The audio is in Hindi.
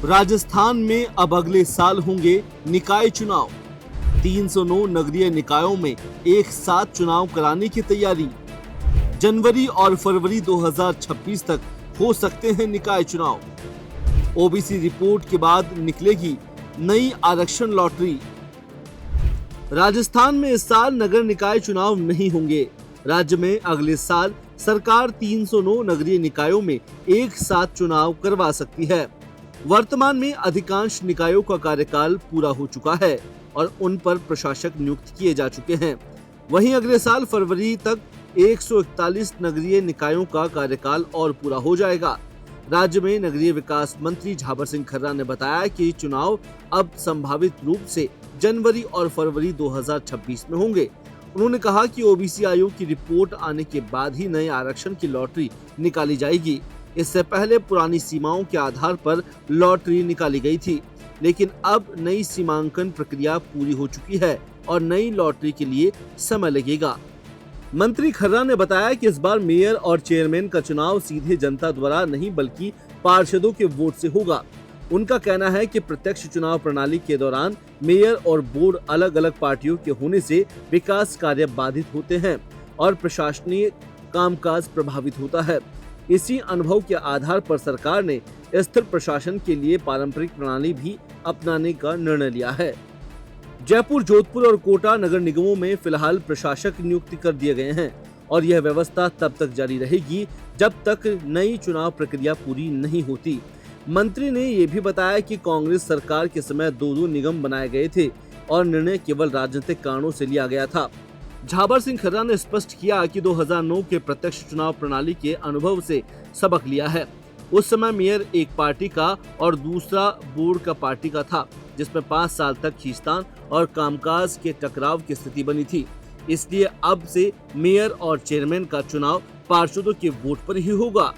राजस्थान में अब अगले साल होंगे निकाय चुनाव। 309 नगरीय निकायों में एक साथ चुनाव कराने की तैयारी। जनवरी और फरवरी 2026 तक हो सकते हैं निकाय चुनाव। ओबीसी रिपोर्ट के बाद निकलेगी नई आरक्षण लॉटरी। राजस्थान में इस साल नगर निकाय चुनाव नहीं होंगे। राज्य में अगले साल सरकार 309 नगरीय निकायों में एक साथ चुनाव करवा सकती है। वर्तमान में अधिकांश निकायों का कार्यकाल पूरा हो चुका है और उन पर प्रशासक नियुक्त किए जा चुके हैं। वहीं अगले साल फरवरी तक 141 नगरीय निकायों का कार्यकाल और पूरा हो जाएगा। राज्य में नगरीय विकास मंत्री झाबर सिंह खर्रा ने बताया कि चुनाव अब संभावित रूप से जनवरी और फरवरी 2026 में होंगे। उन्होंने कहा कि ओबीसी आयोग की रिपोर्ट आने के बाद ही नए आरक्षण की लॉटरी निकाली जाएगी। इससे पहले पुरानी सीमाओं के आधार पर लॉटरी निकाली गई थी, लेकिन अब नई सीमांकन प्रक्रिया पूरी हो चुकी है और नई लॉटरी के लिए समय लगेगा। मंत्री खर्रा ने बताया कि इस बार मेयर और चेयरमैन का चुनाव सीधे जनता द्वारा नहीं बल्कि पार्षदों के वोट से होगा। उनका कहना है कि प्रत्यक्ष चुनाव प्रणाली के दौरान मेयर और बोर्ड अलग अलग पार्टियों के होने से विकास कार्य बाधित होते हैं और प्रशासनिक कामकाज प्रभावित होता है। इसी अनुभव के आधार पर सरकार ने स्थिर प्रशासन के लिए पारंपरिक प्रणाली भी अपनाने का निर्णय लिया है। जयपुर, जोधपुर और कोटा नगर निगमों में फिलहाल प्रशासक नियुक्त कर दिए गए हैं और यह व्यवस्था तब तक जारी रहेगी जब तक नई चुनाव प्रक्रिया पूरी नहीं होती। मंत्री ने ये भी बताया कि कांग्रेस सरकार के समय 2 निगम बनाए गए थे और निर्णय केवल राजनीतिक कारणों से लिया गया था। झाबर सिंह खर्रा ने स्पष्ट किया कि 2009 के प्रत्यक्ष चुनाव प्रणाली के अनुभव से सबक लिया है। उस समय मेयर एक पार्टी का और दूसरा बोर्ड का पार्टी का था, जिसमें 5 साल तक खींचतान और कामकाज के टकराव की स्थिति बनी थी। इसलिए अब से मेयर और चेयरमैन का चुनाव पार्षदों के वोट पर ही होगा।